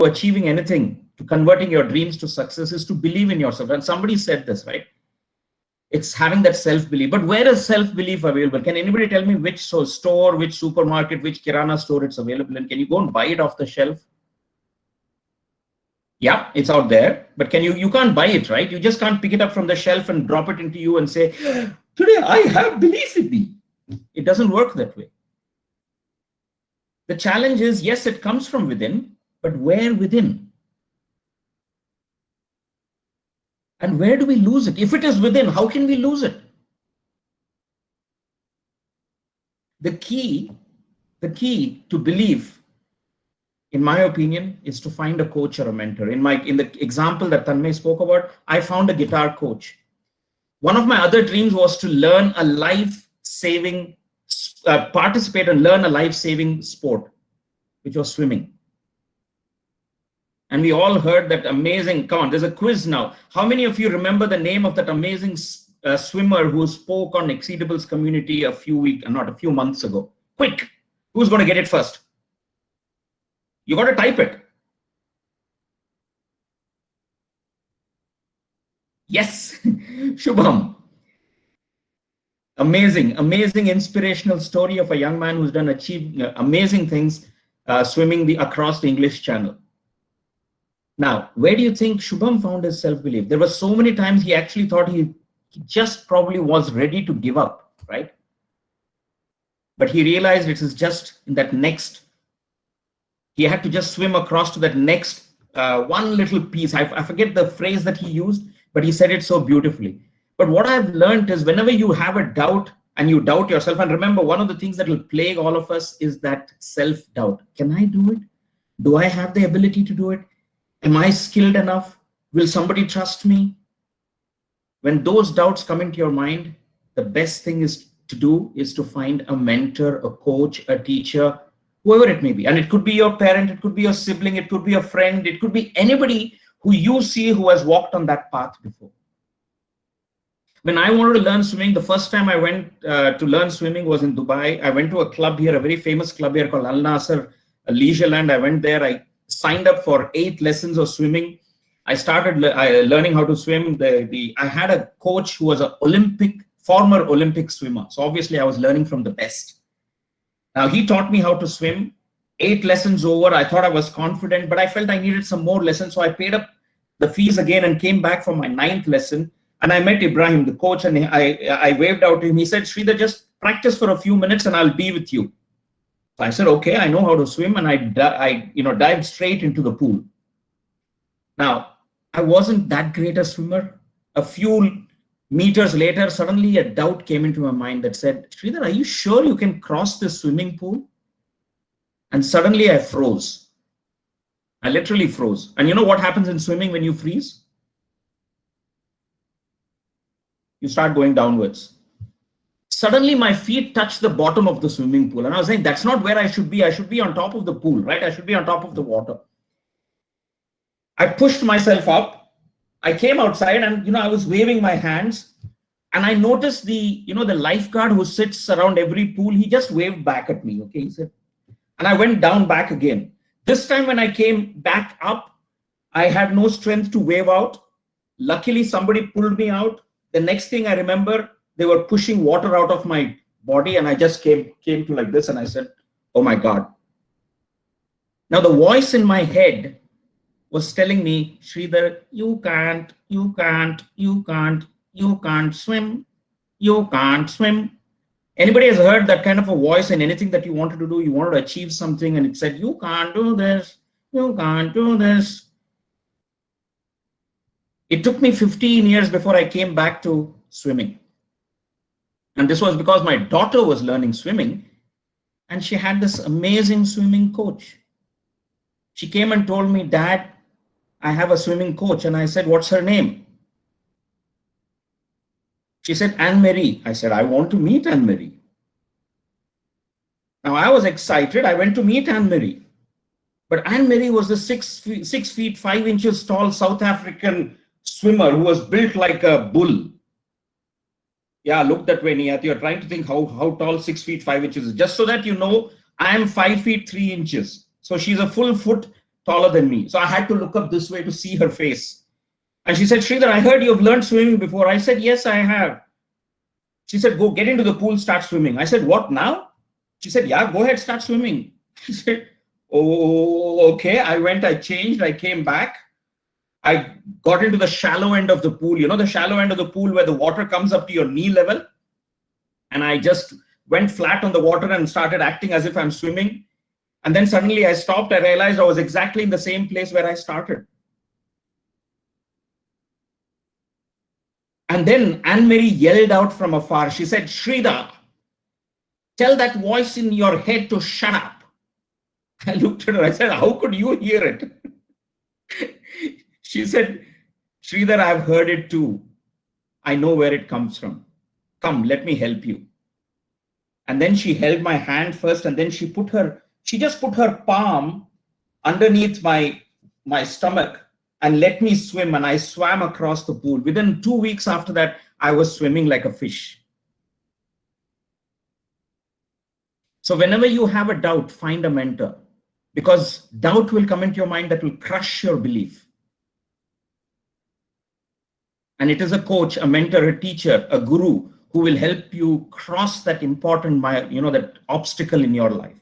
achieving anything, to converting your dreams to success, is to believe in yourself. And somebody said this, right? It's having that self-belief. But where is self-belief available? Can anybody tell me which store, which supermarket, which Kirana store it's available in? Can you go and buy it off the shelf? Yeah, it's out there. But you can't buy it, right? You just can't pick it up from the shelf and drop it into you and say, today I have belief in me. It doesn't work that way. The challenge is, yes, it comes from within, but where within? And where do we lose it? If it is within, how can we lose it? The key to belief, in my opinion, is to find a coach or a mentor. In the example that Tanmay spoke about, I found a guitar coach. One of my other dreams was to learn a life-saving, participate and learn a life-saving sport, which was swimming. And we all heard that amazing, come on, there's a quiz now. How many of you remember the name of that amazing swimmer who spoke on Exceedables community a few months ago? Quick, who's going to get it first? You got to type it. Yes, Shubham. Amazing, inspirational story of a young man who's achieved amazing things swimming across the English Channel. Now, where do you think Shubham found his self-belief? There were so many times he actually thought he just probably was ready to give up, right? But he realized it is just in that next, he had to just swim across to that next one little piece. I forget the phrase that he used, but he said it so beautifully. But what I've learned is whenever you have a doubt and you doubt yourself, and remember, one of the things that will plague all of us is that self-doubt. Can I do it? Do I have the ability to do it? Am I skilled enough? Will somebody trust me? When those doubts come into your mind, the best thing to do is to find a mentor, a coach, a teacher, whoever it may be. And it could be your parent, it could be your sibling, it could be a friend, it could be anybody who you see who has walked on that path before. When I wanted to learn swimming, the first time I went to learn swimming was in Dubai. I went to a club here, a very famous club here called Al Nasser, a leisure land. I went there. I signed up for 8 lessons of swimming. I started learning how to swim. I had a coach who was a former Olympic swimmer. So obviously I was learning from the best. Now he taught me how to swim. 8 lessons over, I thought I was confident, but I felt I needed some more lessons. So I paid up the fees again and came back for my 9th lesson. And I met Ibrahim, the coach, and I waved out to him. He said, Sridhar, just practice for a few minutes and I'll be with you. So I said, okay, I know how to swim, and I dived straight into the pool. Now, I wasn't that great a swimmer. A few meters later, suddenly a doubt came into my mind that said, Sridhar, are you sure you can cross this swimming pool? And suddenly I froze. I literally froze. And you know what happens in swimming when you freeze? You start going downwards. Suddenly my feet touched the bottom of the swimming pool. And I was saying, that's not where I should be. I should be on top of the pool, right? I should be on top of the water. I pushed myself up. I came outside and, I was waving my hands. And I noticed the lifeguard who sits around every pool, he just waved back at me, okay? He said, and I went down back again. This time when I came back up, I had no strength to wave out. Luckily, somebody pulled me out. The next thing I remember, they were pushing water out of my body, and I just came to like this, and I said, oh my God. Now the voice in my head was telling me, Sridhar, you can't swim. You can't swim. Anybody has heard that kind of a voice in anything that you wanted to do? You wanted to achieve something, and it said, you can't do this. You can't do this. It took me 15 years before I came back to swimming. And this was because my daughter was learning swimming, and she had this amazing swimming coach. She came and told me, Dad, I have a swimming coach. And I said, what's her name? She said, Anne-Marie. I said, I want to meet Anne-Marie. Now I was excited. I went to meet Anne-Marie. But Anne-Marie was the 6 feet 5 inches tall South African swimmer who was built like a bull. Yeah, look that way, Niyat. You're trying to think how tall 6 feet 5 inches is. Just so that you know, I am 5 feet 3 inches. So she's a full foot taller than me. So I had to look up this way to see her face. And she said, Sridhar, I heard you've learned swimming before. I said, yes, I have. She said, go get into the pool, start swimming. I said, what now? She said, yeah, go ahead, start swimming. I said, oh, okay. I went, I changed, I came back. I got into the shallow end of the pool, you know, the shallow end of the pool where the water comes up to your knee level. And I just went flat on the water and started acting as if I'm swimming. And then suddenly I stopped. I realized I was exactly in the same place where I started. And then Anne-Marie yelled out from afar. She said, Sridhar, tell that voice in your head to shut up. I looked at her. I said, how could you hear it? She said, Sridhar, I've heard it too. I know where it comes from. Come, let me help you. And then she held my hand first, and then she just put her palm underneath my stomach and let me swim. And I swam across the pool. Within 2 weeks after that, I was swimming like a fish. So whenever you have a doubt, find a mentor, because doubt will come into your mind that will crush your belief. And it is a coach, a mentor, a teacher, a guru who will help you cross that important, that obstacle in your life.